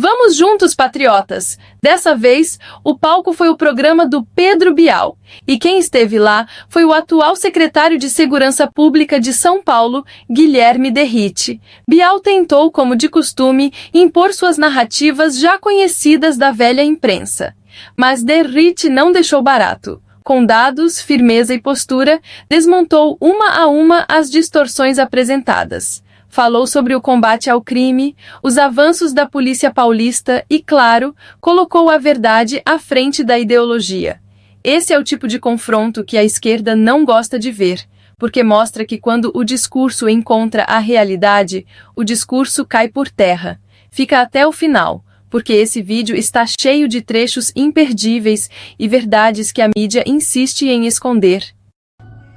Vamos juntos, patriotas! Dessa vez, o palco foi o programa do Pedro Bial, e quem esteve lá foi o atual secretário de Segurança Pública de São Paulo, Guilherme Derrite. Bial tentou, como de costume, impor suas narrativas já conhecidas da velha imprensa. Mas Derrite não deixou barato. Com dados, firmeza e postura, desmontou uma a uma as distorções apresentadas. Falou sobre o combate ao crime, os avanços da polícia paulista e, claro, colocou a verdade à frente da ideologia. Esse é o tipo de confronto que a esquerda não gosta de ver, porque mostra que quando o discurso encontra a realidade, o discurso cai por terra. Fica até o final, porque esse vídeo está cheio de trechos imperdíveis e verdades que a mídia insiste em esconder.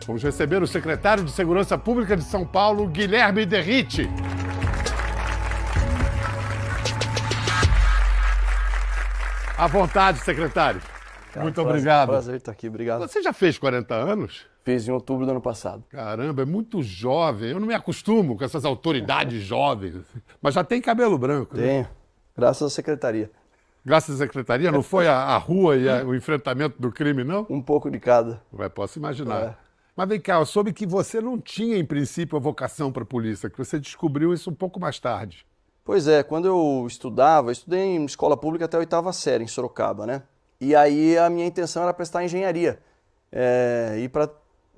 Vamos receber o secretário de Segurança Pública de São Paulo, Guilherme Derrite. À vontade, secretário. Muito obrigado. Prazer estar aqui, obrigado. Você já fez 40 anos? Fiz em outubro do ano passado. Caramba, é muito jovem. Eu não me acostumo com essas autoridades jovens. Mas já tem cabelo branco, né? Tenho, graças à secretaria. Graças à secretaria? Não foi a rua e o enfrentamento do crime, não? Um pouco de cada. Posso imaginar. Mas vem cá, eu soube que você não tinha, em princípio, a vocação para a polícia, que você descobriu isso um pouco mais tarde. Pois é, quando eu estudei em escola pública até a 8ª série, em Sorocaba, né? E aí a minha intenção era prestar engenharia. E para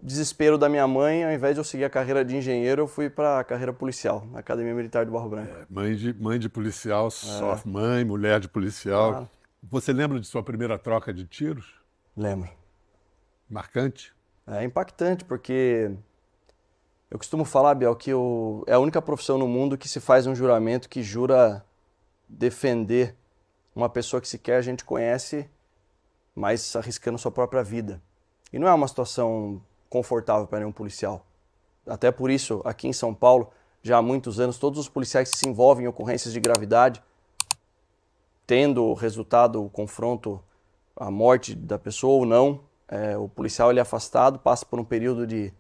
desespero da minha mãe, ao invés de eu seguir a carreira de engenheiro, eu fui para a carreira policial, na Academia Militar do Barro Branco. Mãe de policial, sofre. Mãe, mulher de policial. Ah. Você lembra de sua primeira troca de tiros? Lembro. Marcante? É impactante, porque eu costumo falar, Biel, que é a única profissão no mundo que se faz um juramento que jura defender uma pessoa que sequer a gente conhece, mas arriscando sua própria vida. E não é uma situação confortável para nenhum policial. Até por isso, aqui em São Paulo, já há muitos anos, todos os policiais que se envolvem em ocorrências de gravidade, tendo resultado o confronto, a morte da pessoa ou não, o policial ele é afastado, passa por um período de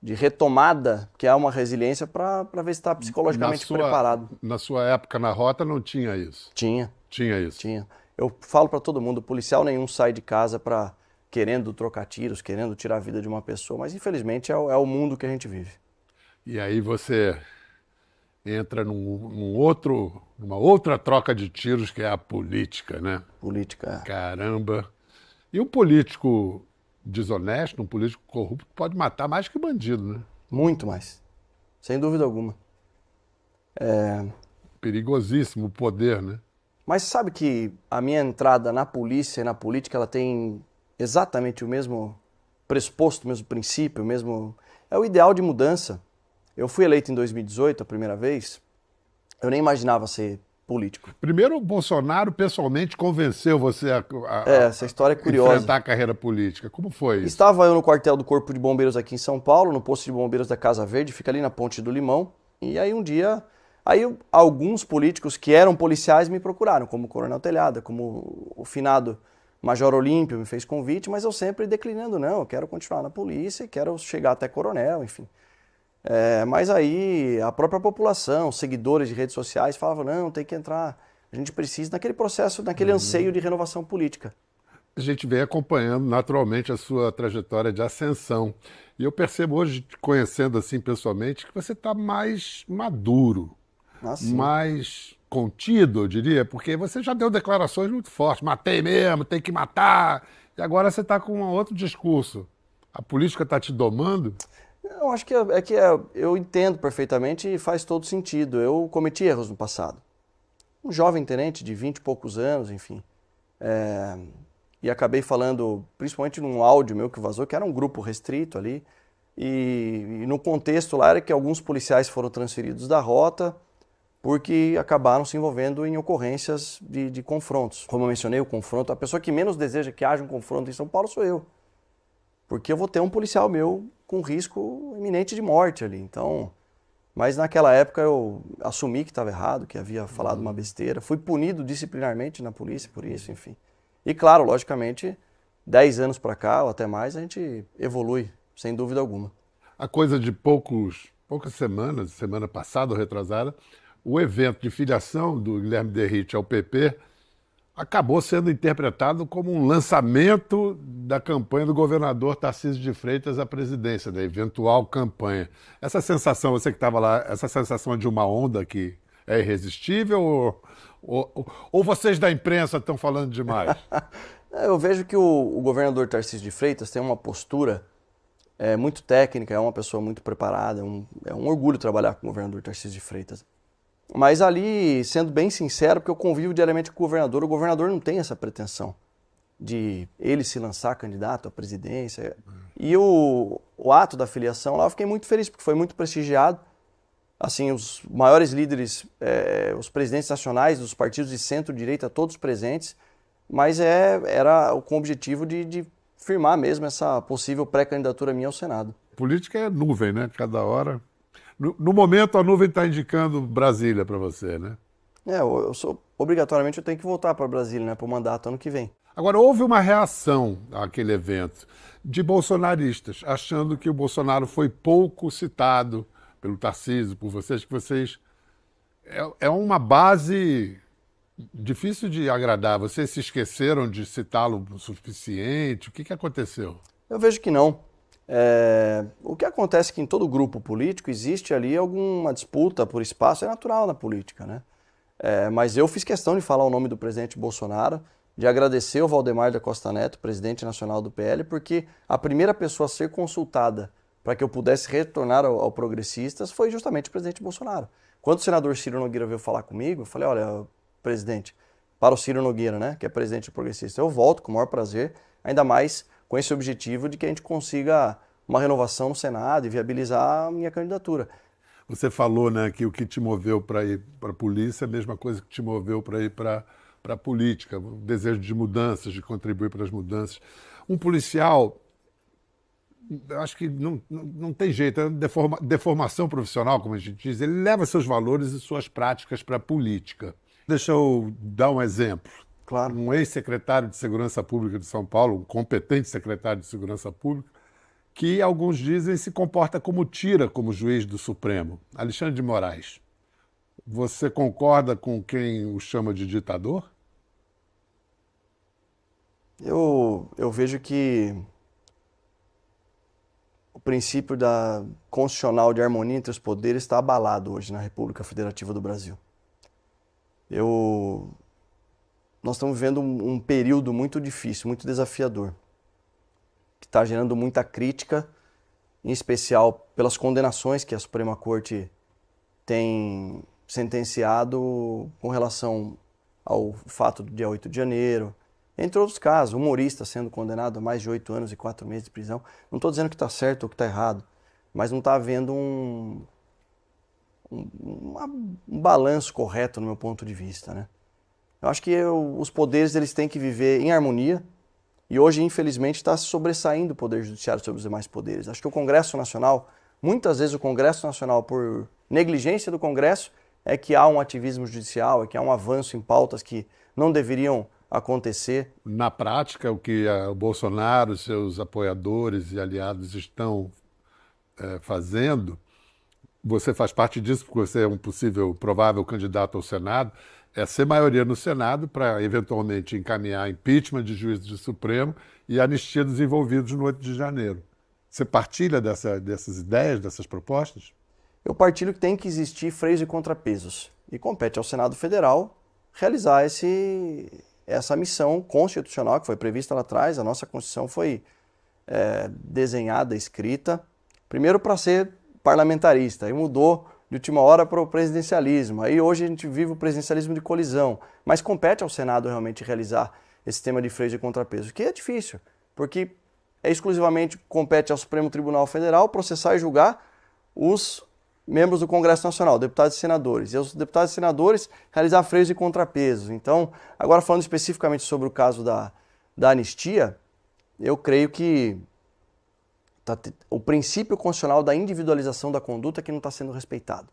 retomada, que é uma resiliência para ver se está psicologicamente preparado. Na sua época na rota não tinha isso? Tinha. Tinha isso? Tinha. Eu falo para todo mundo, policial nenhum sai de casa querendo trocar tiros, querendo tirar a vida de uma pessoa, mas infelizmente é o mundo que a gente vive. E aí você entra numa outra troca de tiros, que é a política, né? Política. Caramba! E um político desonesto, um político corrupto, pode matar mais que bandido, né? Muito mais. Sem dúvida alguma. Perigosíssimo o poder, né? Mas sabe que a minha entrada na polícia e na política, ela tem exatamente o mesmo pressuposto, o mesmo princípio, é o ideal de mudança. Eu fui eleito em 2018, a primeira vez, eu nem imaginava ser político. Primeiro, o Bolsonaro pessoalmente convenceu você essa história é curiosa. Enfrentar a carreira política. Como foi isso? Estava eu no quartel do Corpo de Bombeiros aqui em São Paulo, no posto de bombeiros da Casa Verde, fica ali na Ponte do Limão. E aí um dia, alguns políticos que eram policiais me procuraram, como o Coronel Telhada, como o finado Major Olímpio me fez convite, mas eu sempre declinando, não, eu quero continuar na polícia, quero chegar até coronel, enfim. Mas aí a própria população, seguidores de redes sociais falavam, não, tem que entrar, a gente precisa naquele processo, naquele anseio de renovação política. A gente vem acompanhando naturalmente a sua trajetória de ascensão. E eu percebo hoje, te conhecendo assim pessoalmente, que você está mais maduro, mais contido, eu diria, porque você já deu declarações muito fortes, matei mesmo, tem que matar, e agora você está com um outro discurso. A política está te domando? Eu acho que eu entendo perfeitamente e faz todo sentido. Eu cometi erros no passado. Um jovem tenente de 20 e poucos anos, enfim. E acabei falando, principalmente num áudio meu que vazou, que era um grupo restrito ali. E no contexto lá era que alguns policiais foram transferidos da rota porque acabaram se envolvendo em ocorrências de confrontos. Como eu mencionei, o confronto, a pessoa que menos deseja que haja um confronto em São Paulo sou eu. Porque eu vou ter um policial meu com risco iminente de morte ali. Então, mas naquela época eu assumi que estava errado, que havia falado uma besteira. Fui punido disciplinarmente na polícia por isso, enfim. E claro, logicamente, 10 anos para cá ou até mais, a gente evolui, sem dúvida alguma. A coisa de poucas semanas, semana passada ou retrasada, o evento de filiação do Guilherme Derrite ao PP acabou sendo interpretado como um lançamento da campanha do governador Tarcísio de Freitas à presidência, da eventual campanha. Essa sensação, você que estava lá, essa sensação de uma onda que é irresistível ou vocês da imprensa estão falando demais? Eu vejo que o governador Tarcísio de Freitas tem uma postura muito técnica, é uma pessoa muito preparada, é um orgulho trabalhar com o governador Tarcísio de Freitas. Mas ali, sendo bem sincero, porque eu convivo diariamente com o governador não tem essa pretensão de ele se lançar candidato à presidência. E o ato da filiação lá eu fiquei muito feliz, porque foi muito prestigiado. Assim, os maiores líderes, os presidentes nacionais dos partidos de centro-direita, todos presentes, mas era com o objetivo de firmar mesmo essa possível pré-candidatura minha ao Senado. Política é nuvem, né? Cada hora... No momento, a nuvem está indicando Brasília para você, né? Obrigatoriamente eu tenho que voltar para Brasília, né, para o mandato ano que vem. Agora, houve uma reação àquele evento de bolsonaristas, achando que o Bolsonaro foi pouco citado pelo Tarcísio, por vocês, que vocês... É uma base difícil de agradar. Vocês se esqueceram de citá-lo o suficiente? O que aconteceu? Eu vejo que não. O que acontece é que em todo grupo político existe ali alguma disputa por espaço, é natural na política, né? Mas eu fiz questão de falar o nome do presidente Bolsonaro, de agradecer o Valdemar da Costa Neto, presidente nacional do PL, porque a primeira pessoa a ser consultada para que eu pudesse retornar ao Progressistas foi justamente o presidente Bolsonaro. Quando o senador Ciro Nogueira veio falar comigo, eu falei, olha, presidente, para o Ciro Nogueira, né, que é presidente do Progressista, eu volto com o maior prazer, ainda mais com esse objetivo de que a gente consiga uma renovação no Senado e viabilizar a minha candidatura. Você falou, né, que o que te moveu para ir para a polícia é a mesma coisa que te moveu para ir para a política, o desejo de mudanças, de contribuir para as mudanças. Um policial, eu acho que não tem jeito, é deformação profissional, como a gente diz, ele leva seus valores e suas práticas para a política. Deixa eu dar um exemplo. Claro. Um ex-secretário de Segurança Pública de São Paulo, um competente secretário de Segurança Pública, que alguns dizem se comporta como tira como juiz do Supremo, Alexandre de Moraes. Você concorda com quem o chama de ditador? Eu vejo que o princípio constitucional de harmonia entre os poderes está abalado hoje na República Federativa do Brasil. Nós estamos vivendo um período muito difícil, muito desafiador, que está gerando muita crítica, em especial pelas condenações que a Suprema Corte tem sentenciado com relação ao fato do dia 8 de janeiro, entre outros casos, humorista sendo condenado a mais de 8 anos e 4 meses de prisão. Não estou dizendo que está certo ou que está errado, mas não está havendo um balanço correto no meu ponto de vista, né? Eu acho que os poderes eles têm que viver em harmonia e hoje, infelizmente, está se sobressaindo o Poder Judiciário sobre os demais poderes. Acho que o Congresso Nacional, muitas vezes o Congresso Nacional, por negligência do Congresso, é que há um ativismo judicial, é que há um avanço em pautas que não deveriam acontecer. Na prática, o que o Bolsonaro, seus apoiadores e aliados estão fazendo, você faz parte disso porque você é um possível, provável candidato ao Senado, é ser maioria no Senado para, eventualmente, encaminhar impeachment de juízes do Supremo e anistia dos envolvidos no 8 de janeiro. Você partilha dessas ideias, dessas propostas? Eu partilho que tem que existir freios e contrapesos. E compete ao Senado Federal realizar essa missão constitucional que foi prevista lá atrás. A nossa Constituição foi desenhada, escrita, primeiro para ser parlamentarista, aí mudou de última hora para o presidencialismo. Aí hoje a gente vive o presidencialismo de colisão. Mas compete ao Senado realmente realizar esse tema de freios e contrapesos, que é difícil, porque exclusivamente compete ao Supremo Tribunal Federal processar e julgar os membros do Congresso Nacional, deputados e senadores. E os deputados e senadores realizar freios e contrapesos. Então, agora falando especificamente sobre o caso da anistia, eu creio que o princípio constitucional da individualização da conduta que não está sendo respeitado.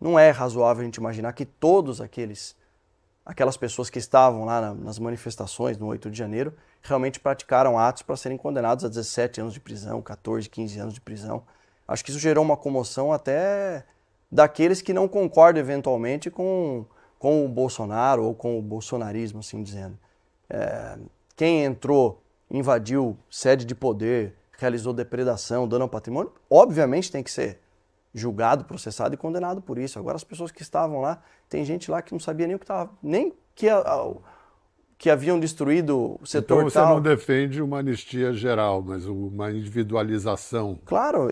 Não é razoável a gente imaginar que todos aquelas pessoas que estavam lá nas manifestações no 8 de janeiro realmente praticaram atos para serem condenados a 17 anos de prisão, 14, 15 anos de prisão. Acho que isso gerou uma comoção até daqueles que não concordam eventualmente com o Bolsonaro ou com o bolsonarismo, assim dizendo. Quem entrou, invadiu sede de poder, realizou depredação, dano ao patrimônio, obviamente tem que ser julgado, processado e condenado por isso. Agora as pessoas que estavam lá, tem gente lá que não sabia nem o que estava, nem que haviam destruído o setor então, tal. Você não defende uma anistia geral, mas uma individualização. Claro,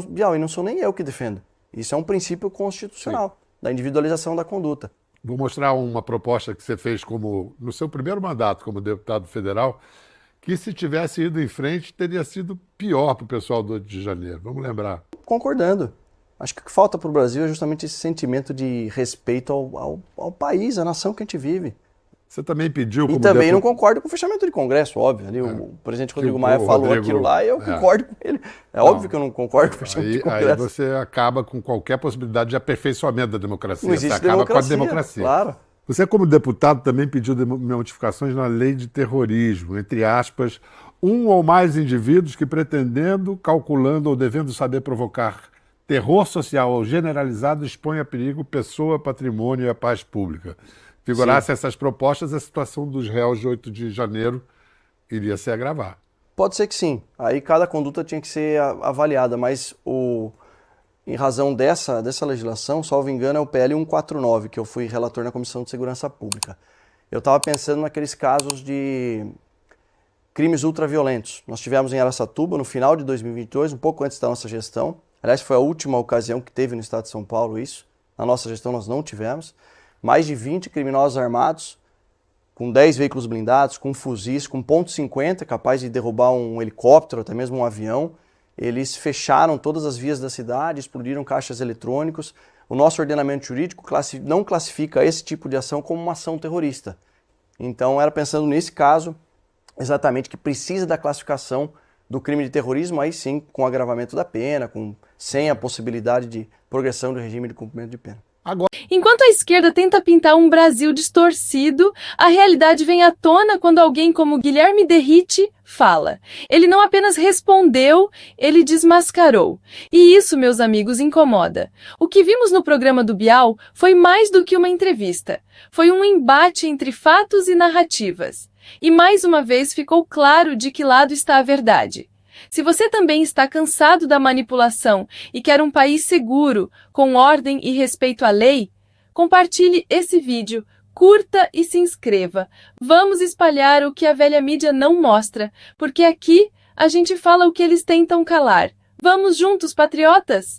Bial, e não sou nem eu que defendo. Isso é um princípio constitucional, da individualização da conduta. Vou mostrar uma proposta que você fez no seu primeiro mandato como deputado federal, que se tivesse ido em frente teria sido pior para o pessoal do 8 de janeiro. Vamos lembrar. Concordando. Acho que o que falta para o Brasil é justamente esse sentimento de respeito ao país, à nação que a gente vive. Você também pediu... E também não concordo com o fechamento de Congresso, óbvio. Ali o presidente Rodrigo Maia falou aquilo lá e eu concordo com ele. Óbvio que eu não concordo com o fechamento de Congresso. Aí você acaba com qualquer possibilidade de aperfeiçoamento da democracia. Não existe você acaba com a democracia. Claro. Você, como deputado, também pediu modificações na lei de terrorismo, entre aspas, um ou mais indivíduos que pretendendo, calculando ou devendo saber provocar terror social ou generalizado expõe a perigo pessoa, patrimônio e a paz pública. Figurasse essas propostas, a situação dos réus de 8 de janeiro iria se agravar. Pode ser que sim. Aí cada conduta tinha que ser avaliada, mas em razão dessa legislação, salvo engano, é o PL 149, que eu fui relator na Comissão de Segurança Pública. Eu estava pensando naqueles casos de crimes ultraviolentos. Nós tivemos em Araçatuba, no final de 2022, um pouco antes da nossa gestão. Aliás, foi a última ocasião que teve no estado de São Paulo isso. Na nossa gestão nós não tivemos. Mais de 20 criminosos armados, com 10 veículos blindados, com fuzis, com .50, capaz de derrubar um helicóptero, até mesmo um avião. Eles fecharam todas as vias da cidade, explodiram caixas eletrônicos. O nosso ordenamento jurídico não classifica esse tipo de ação como uma ação terrorista. Então era pensando nesse caso, exatamente, que precisa da classificação do crime de terrorismo, aí sim, com agravamento da pena, sem a possibilidade de progressão do regime de cumprimento de pena. Enquanto a esquerda tenta pintar um Brasil distorcido, a realidade vem à tona quando alguém como Guilherme Derrite fala. Ele não apenas respondeu, ele desmascarou. E isso, meus amigos, incomoda. O que vimos no programa do Bial foi mais do que uma entrevista. Foi um embate entre fatos e narrativas. E mais uma vez ficou claro de que lado está a verdade. Se você também está cansado da manipulação e quer um país seguro, com ordem e respeito à lei, compartilhe esse vídeo, curta e se inscreva. Vamos espalhar o que a velha mídia não mostra, porque aqui a gente fala o que eles tentam calar. Vamos juntos, patriotas!